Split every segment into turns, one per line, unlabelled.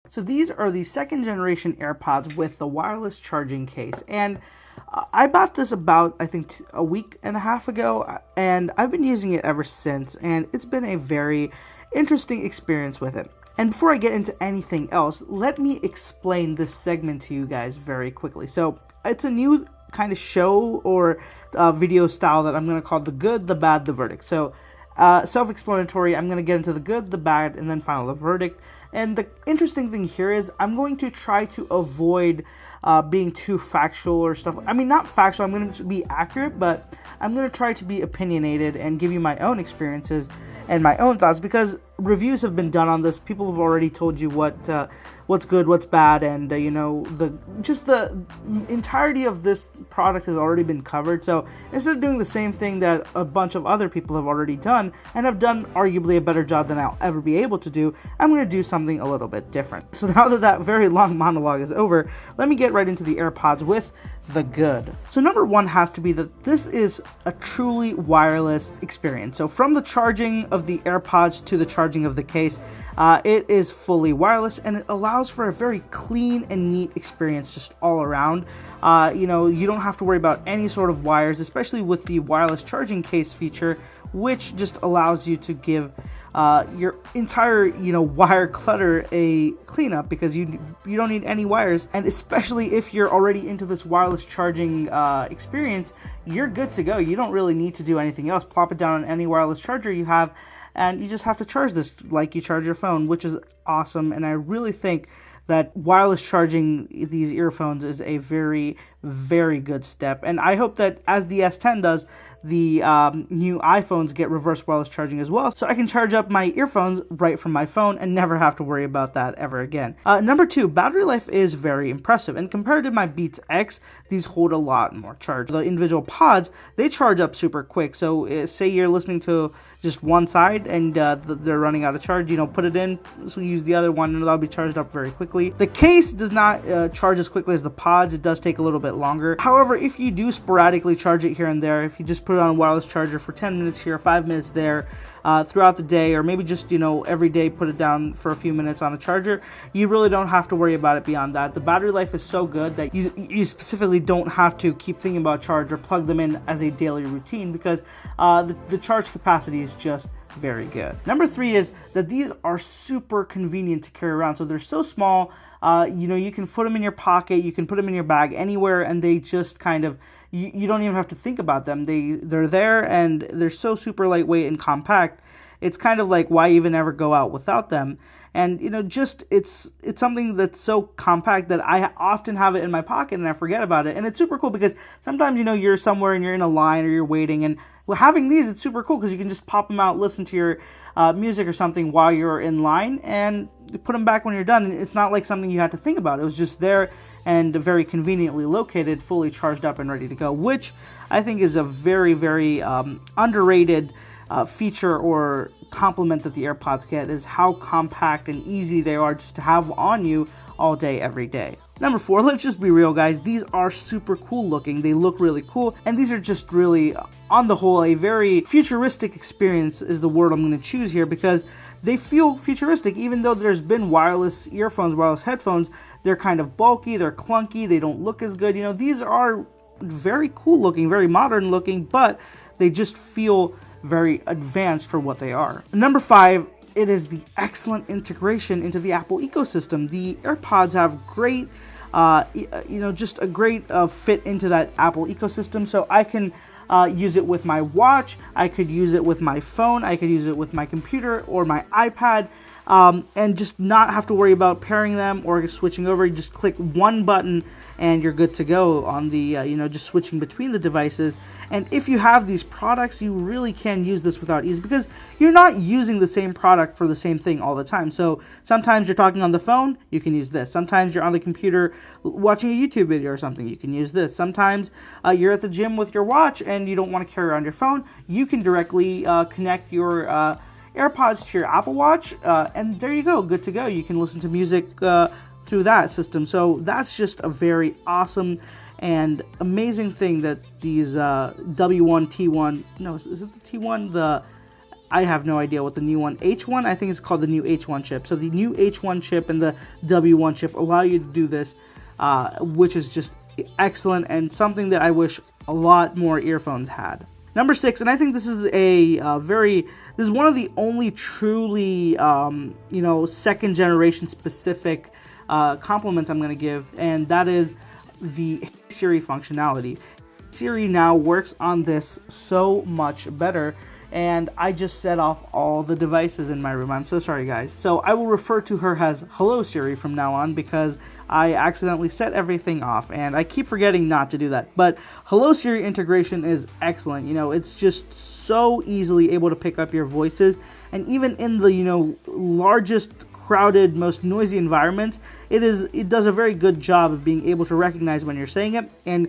So these are the second generation AirPods with the wireless charging case, and I bought this about, I think, a week and a half ago, and I've been using it ever since, and it's been a very interesting experience with it. And before I get into anything else, let me explain this segment to you guys very quickly. So it's a new kind of show or video style that I'm going to call the good, the bad, the verdict. So self-explanatory, I'm going to get into the good, the bad, and then final the verdict. And the interesting thing here is I'm going to try to avoid being too factual or stuff. I mean, not factual, I'm going to be accurate, but I'm going to try to be opinionated and give you my own experiences and my own thoughts, because reviews have been done on this. People have already told you what's good, what's bad, and the entirety of this product has already been covered. So instead of doing the same thing that a bunch of other people have already done and have done arguably a better job than I'll ever be able to do, I'm going to do something a little bit different. So now that very long monologue is over, let me get right into the AirPods with the good. So number one has to be that this is a truly wireless experience. So from the charging of the AirPods to the charging of the case, it is fully wireless, and it allows for a very clean and neat experience just all around. You don't have to worry about any sort of wires, especially with the wireless charging case feature, which just allows you to give your entire wire clutter a cleanup, because you don't need any wires. And especially if you're already into this wireless charging experience, you're good to go. You don't really need to do anything else. Plop it down on any wireless charger you have, and you just have to charge this like you charge your phone, which is awesome. And I really think that wireless charging these earphones is a very, very good step. And I hope that as the S10 does, the new iPhones get reverse wireless charging as well, so I can charge up my earphones right from my phone and never have to worry about that ever again. Number two, battery life is very impressive, and compared to my Beats X, these hold a lot more charge. The individual pods, they charge up super quick. So say you're listening to just one side and they're running out of charge, put it in, so use the other one and that'll be charged up very quickly. The case does not charge as quickly as the pods. It does take a little bit longer. However, if you do sporadically charge it here and there, if you just put it on a wireless charger for 10 minutes here, 5 minutes there, throughout the day, or maybe just every day put it down for a few minutes on a charger, you really don't have to worry about it beyond that. The battery life is so good that you specifically don't have to keep thinking about charge or plug them in as a daily routine, because the charge capacity is just very good. Number three is that these are super convenient to carry around. So they're so small, you can put them in your pocket, you can put them in your bag, anywhere, and they just kind of, you don't even have to think about them. They're there, and they're so super lightweight and compact. It's kind of like, why even ever go out without them? And it's something that's so compact that I often have it in my pocket and I forget about it. And it's super cool because sometimes you're somewhere and you're in a line or you're waiting, and having these, it's super cool because you can just pop them out, listen to your music or something while you're in line, and put them back when you're done. And it's not like something you had to think about. It was just there and very conveniently located, fully charged up and ready to go, which I think is a very, very underrated feature or compliment that the AirPods get, is how compact and easy they are just to have on you all day, every day. Number four, let's just be real, guys. These are super cool looking. They look really cool, and these are just really, on the whole, a very futuristic experience is the word I'm going to choose here, because they feel futuristic. Even though there's been wireless earphones, wireless headphones, they're kind of bulky, they're clunky, they don't look as good. These are very cool looking, very modern looking, but they just feel very advanced for what they are. Number five, it is the excellent integration into the Apple ecosystem. The AirPods have great, just a great fit into that Apple ecosystem. So I can use it with my watch, I could use it with my phone, I could use it with my computer or my iPad, and just not have to worry about pairing them or switching over. You just click one button and you're good to go on the, just switching between the devices. And if you have these products, you really can use this without ease, because you're not using the same product for the same thing all the time. So sometimes you're talking on the phone, you can use this. Sometimes you're on the computer watching a YouTube video or something, you can use this. Sometimes you're at the gym with your watch and you don't want to carry around your phone, you can directly connect your AirPods to your Apple Watch, and there you go, good to go. You can listen to music through that system. So that's just a very awesome and amazing thing that these W1, T1, no, is it the T1? I have no idea what the new one, H1, I think it's called the new H1 chip. So the new H1 chip and the W1 chip allow you to do this, which is just excellent and something that I wish a lot more earphones had. Number 6, and I think this is this is one of the only truly, second generation specific compliments I'm going to give, and that is the Siri functionality. Siri now works on this so much better, and I just set off all the devices in my room. I'm so sorry, guys. So I will refer to her as Hello Siri from now on because I accidentally set everything off, and I keep forgetting not to do that. But Hello Siri integration is excellent. You know, it's just so easily able to pick up your voices, and even in the largest, crowded, most noisy environments, it does a very good job of being able to recognize when you're saying it and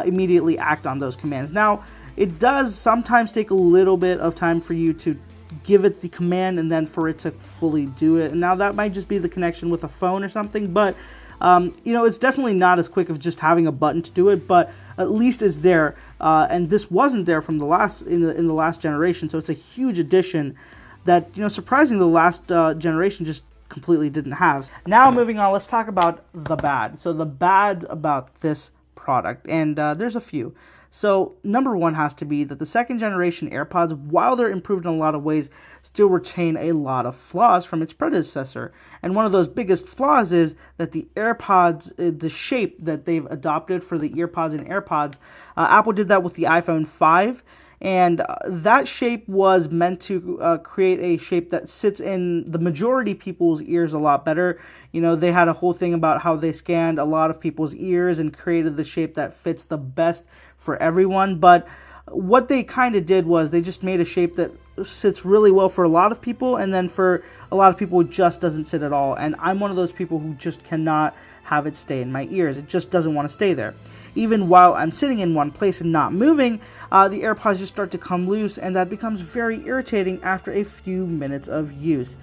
immediately act on those commands. Now, it does sometimes take a little bit of time for you to give it the command and then for it to fully do it. And now that might just be the connection with a phone or something, but it's definitely not as quick of just having a button to do it, but at least it's there. And this wasn't there from the last in the last generation, so it's a huge addition that surprisingly the last generation just completely didn't have. Now moving on, let's talk about the bad. So the bad about this product, and there's a few. So number 1 has to be that the second generation AirPods, while they're improved in a lot of ways, still retain a lot of flaws from its predecessor. And one of those biggest flaws is that the AirPods, the shape that they've adopted for the EarPods and AirPods, Apple did that with the iPhone 5. And that shape was meant to create a shape that sits in the majority people's ears a lot better. They had a whole thing about how they scanned a lot of people's ears and created the shape that fits the best for everyone. But what they kind of did was they just made a shape that sits really well for a lot of people, and then for a lot of people it just doesn't sit at all. And I'm one of those people who just cannot have it stay in my ears. It just doesn't want to stay there. Even while I'm sitting in one place and not moving, the AirPods just start to come loose, and that becomes very irritating after a few minutes of use.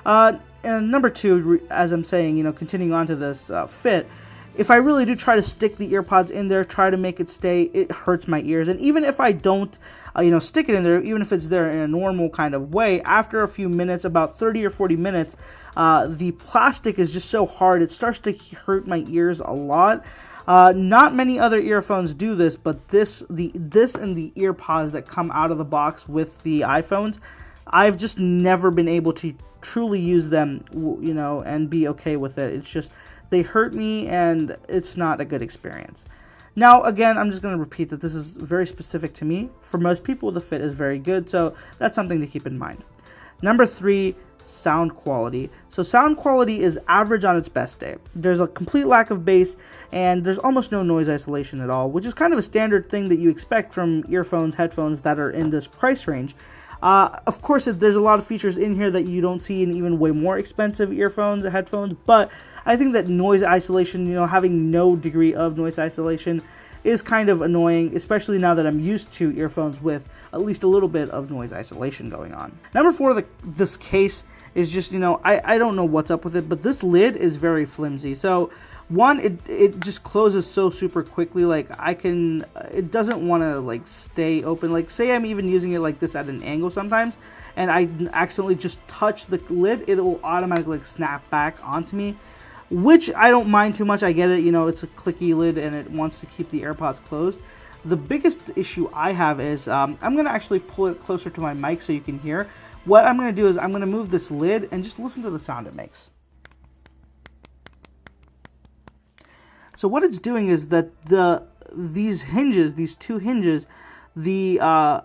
And number 2, as I'm saying, continuing on to this fit, if I really do try to stick the EarPods in there, try to make it stay, it hurts my ears. And even if I don't, stick it in there, even if it's there in a normal kind of way, after a few minutes, about 30 or 40 minutes, the plastic is just so hard, it starts to hurt my ears a lot. Not many other earphones do this, but this and the EarPods that come out of the box with the iPhones, I've just never been able to truly use them, and be okay with it. It's just, they hurt me, and it's not a good experience. Now, again, I'm just going to repeat that this is very specific to me. For most people, the fit is very good, so that's something to keep in mind. Number 3, sound quality. So sound quality is average on its best day. There's a complete lack of bass, and there's almost no noise isolation at all, which is kind of a standard thing that you expect from earphones, headphones that are in this price range. Of course, there's a lot of features in here that you don't see in even way more expensive earphones or headphones, but I think that noise isolation, having no degree of noise isolation is kind of annoying, especially now that I'm used to earphones with at least a little bit of noise isolation going on. Number 4, this case is just, I don't know what's up with it, but this lid is very flimsy. So one, it just closes so super quickly, it doesn't want to stay open. Like, say I'm even using it like this at an angle sometimes, and I accidentally just touch the lid, it will automatically snap back onto me, which I don't mind too much. I get it, it's a clicky lid and it wants to keep the AirPods closed. The biggest issue I have is, I'm going to actually pull it closer to my mic so you can hear. What I'm going to do is I'm going to move this lid and just listen to the sound it makes. So what it's doing is that these two hinges, the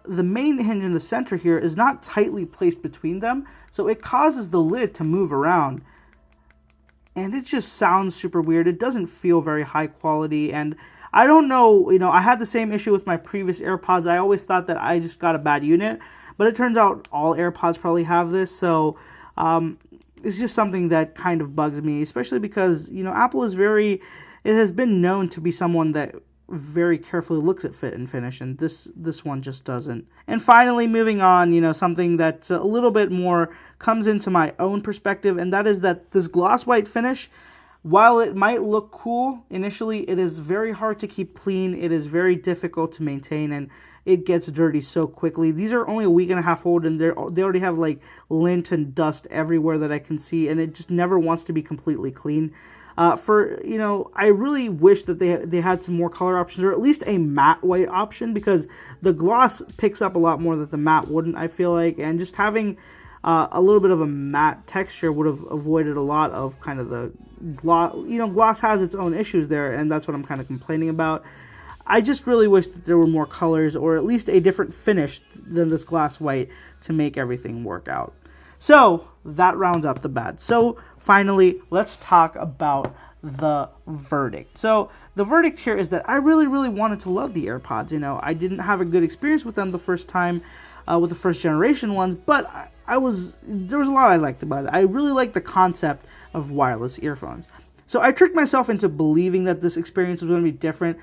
main hinge in the center here is not tightly placed between them, so it causes the lid to move around. And it just sounds super weird. It doesn't feel very high quality, and I don't know, I had the same issue with my previous AirPods. I always thought that I just got a bad unit, but it turns out all AirPods probably have this, so it's just something that kind of bugs me, especially because, Apple is it has been known to be someone that very carefully looks at fit and finish, and this one just doesn't. And finally, moving on, something that's a little bit more comes into my own perspective, and that is that this gloss white finish, while it might look cool initially, it is very hard to keep clean. It is very difficult to maintain, and it gets dirty so quickly. These are only a week and a half old, and they already have like lint and dust everywhere that I can see, and it just never wants to be completely clean. I really wish that they had some more color options, or at least a matte white option, because the gloss picks up a lot more that the matte wouldn't, I feel like, and just having a little bit of a matte texture would have avoided a lot of kind of the gloss. Gloss has its own issues there, and that's what I'm kind of complaining about. I just really wish that there were more colors, or at least a different finish than this glass white, to make everything work out. So that rounds up the bad. So finally, let's talk about the verdict. So the verdict here is that I really, really wanted to love the AirPods. I didn't have a good experience with them the first time with the first generation ones, but there was a lot I liked about it. I really liked the concept of wireless earphones. So I tricked myself into believing that this experience was going to be different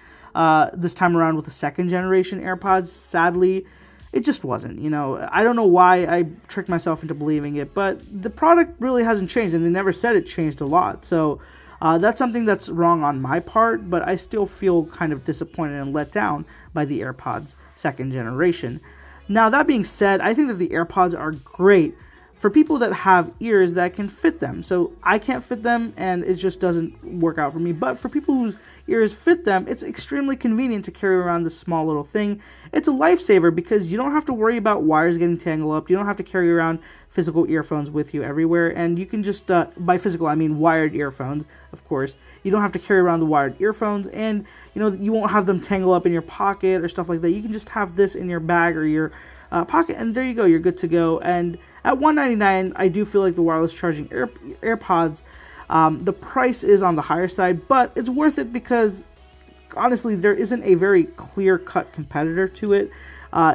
this time around with the second generation AirPods. Sadly, it just wasn't. I don't know why I tricked myself into believing it, but the product really hasn't changed, and they never said it changed a lot. So that's something that's wrong on my part, but I still feel kind of disappointed and let down by the AirPods second generation. Now, that being said, I think that the AirPods are great for people that have ears that can fit them. So I can't fit them, and it just doesn't work out for me. But for people whose ears fit them, it's extremely convenient to carry around this small little thing. It's a lifesaver because you don't have to worry about wires getting tangled up. You don't have to carry around physical earphones with you everywhere. And you can just, by physical, I mean wired earphones, of course. You don't have to carry around the wired earphones, and you won't have them tangle up in your pocket or stuff like that. You can just have this in your bag or your pocket, and there you go. You're good to go. And at $199, I do feel like the wireless charging AirPods, the price is on the higher side, but it's worth it because, honestly, there isn't a very clear-cut competitor to it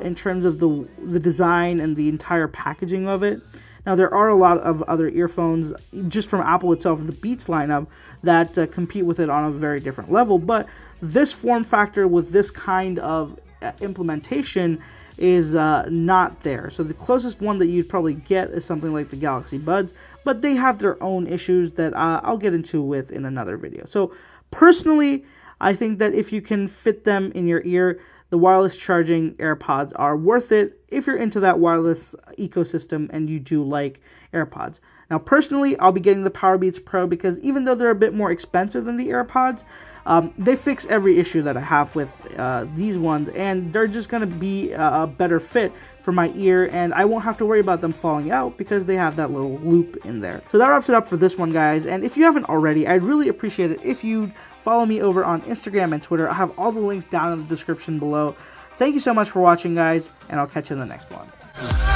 in terms of the design and the entire packaging of it. Now, there are a lot of other earphones, just from Apple itself, the Beats lineup, that compete with it on a very different level, but this form factor with this kind of implementation is not there. So the closest one that you'd probably get is something like the Galaxy Buds, but they have their own issues that I'll get into in another video. So personally, I think that if you can fit them in your ear, the wireless charging AirPods are worth it if you're into that wireless ecosystem and you do like AirPods. Now, personally, I'll be getting the Powerbeats Pro because even though they're a bit more expensive than the AirPods, they fix every issue that I have with these ones, and they're just going to be a better fit for my ear, and I won't have to worry about them falling out because they have that little loop in there. So that wraps it up for this one, guys, and if you haven't already, I'd really appreciate it if you'd follow me over on Instagram and Twitter. I have all the links down in the description below. Thank you so much for watching, guys, and I'll catch you in the next one.